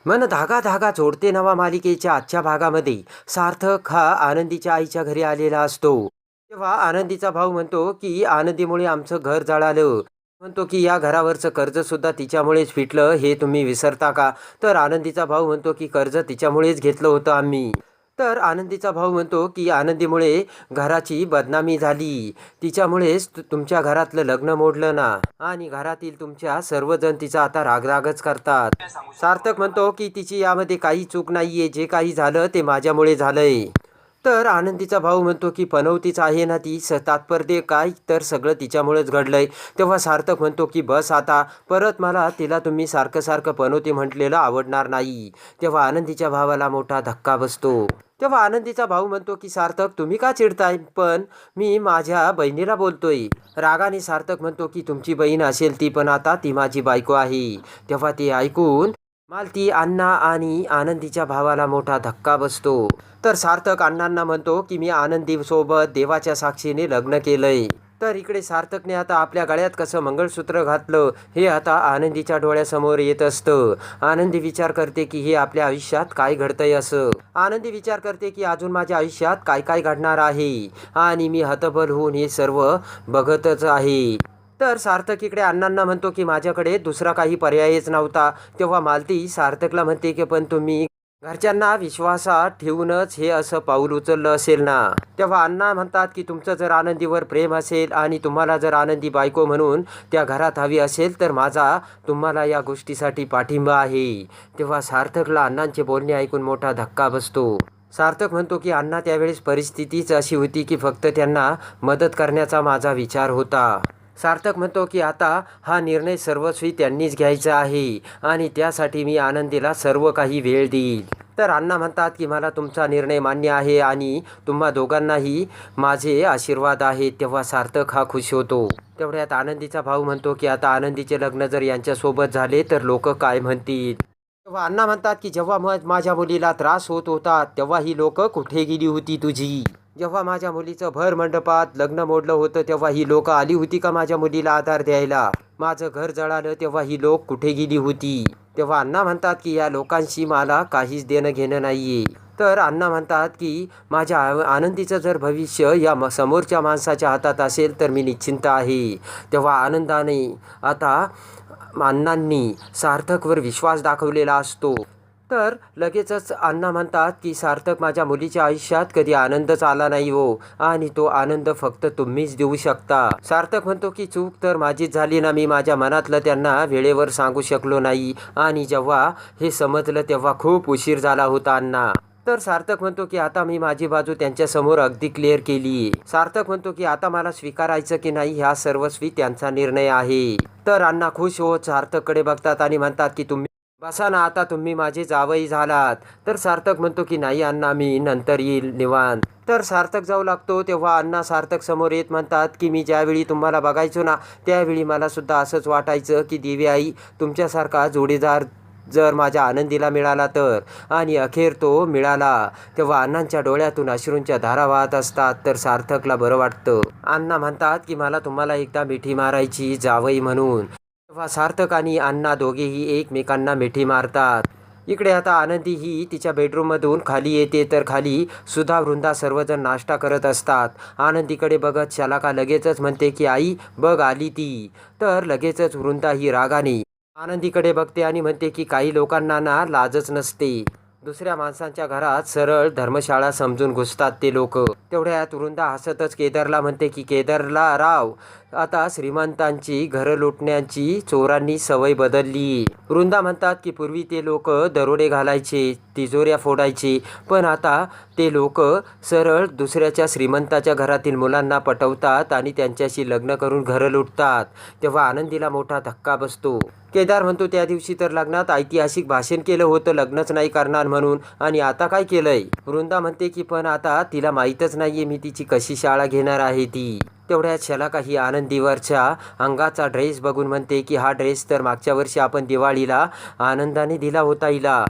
मन धागा धागा जोडते नवा मालिकेच्या आजच्या भागामध्ये सार्थक हा आनंदीच्या आईच्या घरी आलेला असतो. तेव्हा आनंदीचा भाऊ म्हणतो की आनंदीमुळे आमचं घर जळालं. म्हणतो की या घरावरचं कर्ज सुद्धा तिच्यामुळेच फिटलं, हे तुम्ही विसरता का? तर आनंदीचा भाऊ म्हणतो की कर्ज तिच्यामुळेच घेतलं होतं आम्ही. तर आनंदीचा भाऊ म्हणतो की आनंदीमुळे घराची बदनामी झाली. तिच्यामुळेच तुमच्या घरातलं लग्न मोडलं ना, आणि घरातील तुमच्या सर्वजण तिचा आता रागरागच करतात. सार्थक म्हणतो की तिची यामध्ये काही चूक नाहीये, जे काही झालं ते माझ्यामुळे झालंय. तर आनंदीचा भाऊ म्हणतो की पनवतीच आहे ना ती, तात्पर्य काय, तर सगळं तिच्यामुळेच घडलंय. तेव्हा सार्थक म्हणतो की बस आता, परत मला तिला तुम्ही सारखं सारखं पनवती म्हटलेलं आवडणार नाही. तेव्हा आनंदीच्या भावाला मोठा धक्का बसतो. तेव्हा आनंदीचा भाऊ म्हणतो की सार्थक तुम्ही का चिडताय, पण मी माझ्या बहिणीला बोलतोय. रागाने सार्थक म्हणतो की तुमची बहीण असेल ती, पण आता ती माझी बायको आहे. तेव्हा ते ऐकून मालती, अण्णा आणि आनंदीच्या भावाला मोठा धक्का बसतो. तर सार्थक अण्णांना म्हणतो की मी आनंदी सोबत देवाच्या साक्षीने लग्न केलंय. तर इकडे सार्थकने आता आपल्या गळ्यात कसं मंगळसूत्र घातलं हे आता आनंदीच्या डोळ्यासमोर येत असतं. आनंदी विचार करते की हे आपल्या आयुष्यात काय घडतंय असं. आनंदी विचार करते की अजून माझ्या आयुष्यात काय काय घडणार आहे, आणि मी हतबल होऊन हे सर्व बघतच आहे. तर सार्थक इकडे अण्णांना म्हणतो की माझ्याकडे दुसरा काही पर्यायच नव्हता. तेव्हा मालती सार्थकला म्हणते की पण तुम्ही घरच्यांना विश्वासात ठेवूनच हे असं पाऊल उचललं असेल ना. तेव्हा अण्णा म्हणतात की तुमचं जर आनंदीवर प्रेम असेल आणि तुम्हाला जर आनंदी बायको म्हणून त्या घरात हवी असेल, तर माझा तुम्हाला या गोष्टीसाठी पाठिंबा आहे. तेव्हा सार्थकला अण्णांचे बोलणे ऐकून मोठा धक्का बसतो. सार्थक म्हणतो की अण्णा त्यावेळेस परिस्थितीच अशी होती की फक्त त्यांना मदत करण्याचा माझा विचार होता. सार्थक म्हणतो की आता हा निर्णय सर्वस्वी त्यांनीच घ्यायचा आहे, आणि त्यासाठी मी आनंदीला सर्व काही वेळ देईल. तर अण्णा म्हणतात की मला तुमचा निर्णय मान्य आहे आणि तुम्हा दोघांनाही माझे आशीर्वाद आहेत. तेव्हा सार्थक हा खुश होतो. तेवढ्यात आनंदीचा भाऊ म्हणतो की आता आनंदीचे लग्न जर यांच्यासोबत झाले तर लोक काय म्हणतील. तेव्हा अण्णा म्हणतात की जेव्हा माझ्या मुलीला त्रास होत होता तेव्हा ही लोक कुठे गेली होती तुझी? जेव्हा माझ्या मुलीचं भर मंडपात लग्न मोडलं होतं तेव्हा ही लोक आली होती का माझ्या मुलीला आधार द्यायला? माझं घर जळालं तेव्हा ही लोक कुठे गेली होती? तेव्हा अण्णा म्हणतात की या लोकांशी मला काहीच देणं घेणं नाहीये. तर अण्णा म्हणतात की माझ्या आनंदीचं जर भविष्य या समोरच्या माणसाच्या हातात असेल तर मी निश्चिंत आहे. तेव्हा आनंदाने आता अण्णांनी सार्थकवर विश्वास दाखवलेला असतो. तर लगेचच अण्णा म्हणतात की सार्थक, माझ्या मुलीच्या आयुष्यात कधी आनंदच आला नाही हो, आणि तो आनंद फक्त तुम्हीच देऊ शकता. सार्थक म्हणतो की चूक तर माझीच झाली ना, मी माझ्या मनातलं त्यांना वेळेवर सांगू शकलो नाही, आणि जेव्हा हे समजलं तेव्हा खूप उशीर झाला होता अण्णा. तर सार्थक म्हणतो की आता मी माझी बाजू त्यांच्यासमोर अगदी क्लिअर केली. सार्थक म्हणतो की आता मला स्वीकारायचं की नाही ह्या सर्वस्वी त्यांचा निर्णय आहे. तर अण्णा खुश होत सार्थककडे बघतात आणि म्हणतात की तुम्ही बसा ना, आता तुम्ही माझे जावई झालात. तर सार्थक म्हणतो की नाही अण्णा, मी नंतर येईल निवांत. तर सार्थक जाऊ लागतो तेव्हा अण्णा सार्थक समोर येत म्हणतात की मी ज्यावेळी तुम्हाला बघायचो ना त्यावेळी मला सुद्धा असंच वाटायचं की देवी आई तुमच्यासारखा जोडीदार जर माझ्या आनंदीला मिळाला तर. आणि अखेर तो मिळाला. तेव्हा अण्णांच्या डोळ्यातून अश्रूंच्या धारा वाहत असतात. तर सार्थकला बरं वाटतं. अण्णा म्हणतात की मला तुम्हाला एकदा मिठी मारायची जावई म्हणून. तेव्हा सार्थक आणि अण्णा दोघेही एकमेकांना मिठी मारतात. इकडे आता आनंदी ही तिच्या बेडरूममधून खाली येते. तर खाली सुधा, वृंदा सर्वजण नाश्ता करत असतात. आनंदीकडे बघत शलाका लगेचच म्हणते की आई बघ आली ती. तर लगेचच वृंदा ही रागाने आनंदीकडे बघते आणि म्हणते की काही लोकांना ना लाजच नसते. दुसऱ्या माणसांच्या घरात सरळ धर्मशाळा समजून घुसतात ते लोक. तेवढ्यात वृंदा हसतच केदारला म्हणते की केदारला राव, आता श्रीमंतांची घरं लुटण्याची चोरांनी सवय बदलली. वृंदा म्हणतात की पूर्वी ते लोक दरोडे घालायचे, तिजोऱ्या फोडायचे, पण आता ते लोक सरळ दुसऱ्याच्या श्रीमंताच्या घरातील मुलांना पटवतात आणि त्यांच्याशी लग्न करून घरं लुटतात. तेव्हा आनंदीला मोठा धक्का बसतो. केदार म्हणतो त्या दिवशी तर लग्नात ऐतिहासिक भाषण केलं होतं लग्नच नाही करणार म्हणून, आणि आता काय केलंय? वृंदा म्हणते की पण आता तिला माहीतच नाहीये मी तिची कशी शाळा घेणार आहे ती. तेवढ्यात शलाका ही आनंदीवरच्या अंगाचा ड्रेस बघून म्हणते की हा ड्रेस तर मागच्या वर्षी आपण दिवाळीला आनंदाने दिला होता हिला.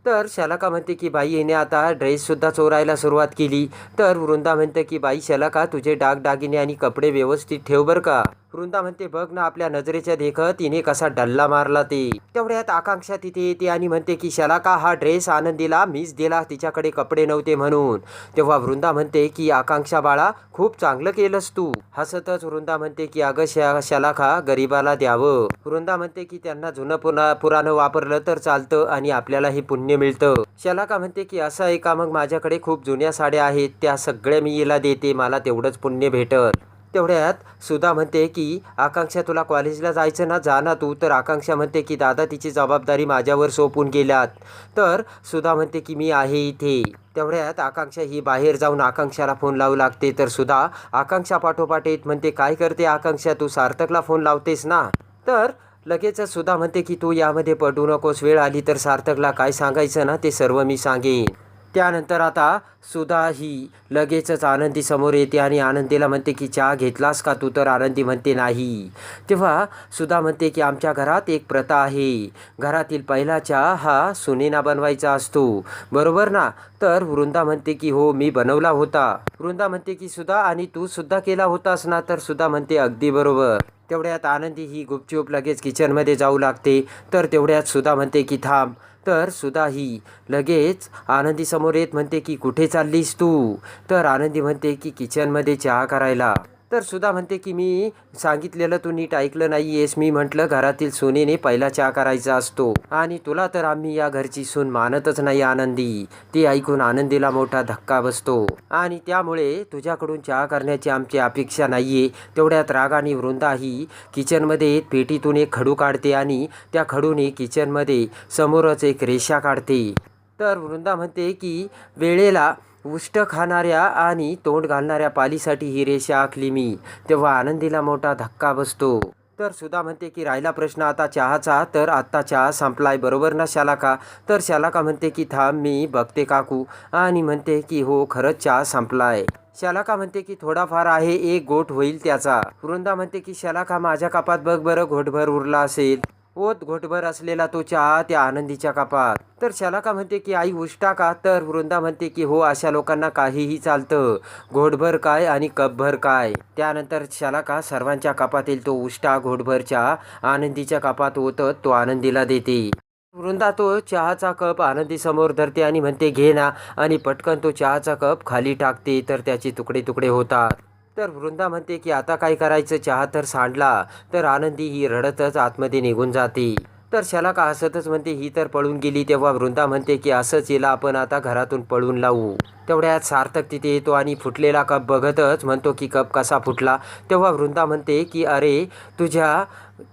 तर शलाका म्हणते की बाई हिने आता ड्रेससुद्धा चोरायला सुरुवात केली. तर वृंदा म्हणते की बाई शलाका तुझे दागदागिने आणि कपडे व्यवस्थित ठेव बरं का. वृंदा म्हणते बघ ना आपल्या नजरेच्या देखत तिने कसा डल्ला मारला ते. तेवढ्यात आकांक्षा तिथे येते आणि म्हणते की शलाका हा ड्रेस आनंदीला मीच दिला, तिच्याकडे कपडे नव्हते म्हणून. तेव्हा वृंदा म्हणते की आकांक्षा बाळा खूप चांगलं केलंस तू. हसतच वृंदा म्हणते की अगं शलाका गरिबाला द्यावं. वृंदा म्हणते की त्यांना जुनं पुराणं वापरलं तर चालतं आणि आपल्याला हे पुण्य मिळतं. शलाका म्हणते की असं आहे का, मग माझ्याकडे खूप जुन्या साड्या आहेत त्या सगळ्या मी हिला देते, मला तेवढंच पुण्य भेटत. तेवढ्यात सुधा म्हणते की आकांक्षा तुला कॉलेजला जायचं ना, जा ना तू. तर आकांक्षा म्हणते की दादा तिची जबाबदारी माझ्यावर सोपवून गेल्यात. तर सुधा म्हणते की मी आहे इथे. तेवढ्यात आकांक्षा ही बाहेर जाऊन आकांक्षाला फोन लावू लागते. तर सुधा आकांक्षा पाठोपाठ येत म्हणते काय करते आकांक्षा, तू सार्थकला फोन लावतेस ना. तर लगेचच सुधा म्हणते की तू यामध्ये पडू नकोस, वेळ आली तर सार्थकला काय सांगायचं ना ते सर्व मी सांगेन. त्यानंतर आता सुधा ही लगेचच आनंदी समोर येते आणि आनंदीला म्हणते की चहा घेतलास का तू. तर आनंदी म्हणते नाही. तेव्हा सुधा म्हणते की आमच्या घरात एक प्रथा आहे, घरातील पहिला चहा हा सुनेना बनवायचा असतो, बरोबर ना. तर वृंदा म्हणते की हो मी बनवला होता. वृंदा म्हणते की सुधा आणि तू सुद्धा केला होतास ना. तर सुधा म्हणते अगदी बरोबर. तेवढ्यात आनंदी ही गुपचूप लगेच किचनमध्ये जाऊ लागते. तर तेवढ्यात सुधा म्हणते की थांब. तर सुधा ही लगेच आनंदी समोर येत म्हणते की कुठे चाललीस तू. तर आनंदी म्हणते की किचनमध्ये चहा करायला. तर सुधा म्हणते की मी सांगितलेलं तू नीट ऐकलं नाही आहेस, मी म्हटलं घरातील सुनेने पहिला चहा करायचा असतो आणि तुला तर आम्ही या घरची सून मानतच नाही आनंदी. ते ऐकून आनंदीला मोठा धक्का बसतो आणि त्यामुळे तुझ्याकडून चहा करण्याची आमची अपेक्षा नाहीये. तेवढ्यात रागाने वृंदा ही किचनमध्ये पेटीतून एक खडू काढते आणि त्या खडूने किचनमध्ये समोरच एक रेषा काढते. तर वृंदा म्हणते की वेळेला उष्ट खाणाऱ्या आणि तोंड घालणाऱ्या पालीसाठी ही रेषा आखली मी. तेव्हा आनंदीला मोठा धक्का बसतो. तर सुधा म्हणते की राहिला प्रश्न आता चहाचा. तर आत्ता चहा संपलाय बरोबर ना शलाका. तर शलाका म्हणते की थांब मी बघते काकू आणि म्हणते की हो खरंच चहा संपलाय. शलाका म्हणते की थोडाफार आहे, एक गोट होईल त्याचा. वृंदा म्हणते की शलाका माझ्या कपात बघ बरं, घोटभर उरला असेल. ओत घोटभर असलेला तो चहा त्या आनंदीच्या कपात. तर शलाका म्हणते की आई उष्टा का. तर वृंदा म्हणते की हो अशा लोकांना काहीही चालतं, घोटभर काय आणि कपभर काय. त्यानंतर शलाका सर्वांच्या कपातील तो उष्टा घोटभर चहा आनंदीच्या कपात ओतत तो आनंदीला देते. वृंदा तो चहाचा कप आनंदी समोर धरते आणि म्हणते घे ना, आणि पटकन तो चहाचा कप खाली टाकते. तर त्याचे तुकडे तुकडे होतात. तर वृंदा म्हणते की आता काय करायचं, चहा तर सांडला. तर आनंदी ही रडतच आतमध्ये निघून जाते. तर शलाका हसतच म्हणते ही तर पळून गेली. तेव्हा वृंदा म्हणते की असंच हिला आपण आता घरातून पळून लावू. तेवढ्यात सार्थक तिथे येतो आणि फुटलेला कप बघतच म्हणतो की कप कसा फुटला. तेव्हा वृंदा म्हणते की अरे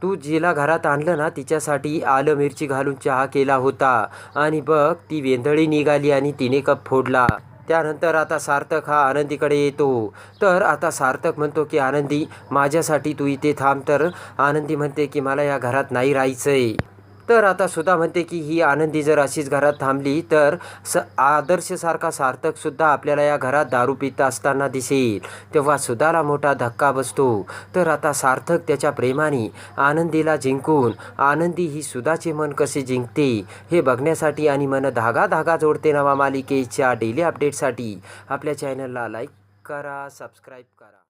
तू जिला घरात आणलं ना तिच्यासाठी आलं मिरची घालून चहा केला होता आणि बघ ती वेंधळी निघाली आणि तिने कप फोडला. त्यानंतर आता सार्थक हा आनंदीकडे येतो. तर आता सार्थक म्हणतो की आनंदी माझ्यासाठी तू इथे थांब. तर आनंदी म्हणते की मला या घरात नाही राहायचंय. तर आता सुधा म्हणते की ही आनंदी जर अशीच घरात थांबली तर आदर्शसारखा सार्थकसुद्धा आपल्याला या घरात दारू पित असताना दिसेल. तेव्हा सुधाला मोठा धक्का बसतो. तर आता सार्थक त्याच्या प्रेमाने आनंदीला जिंकून आनंदी ही सुधाचे मन कसे जिंकते हे बघण्यासाठी आणि मन धागा धागा जोडते नवा मालिकेच्या डेली अपडेटसाठी आपल्या चॅनलला लाईक करा, सबस्क्राईब करा.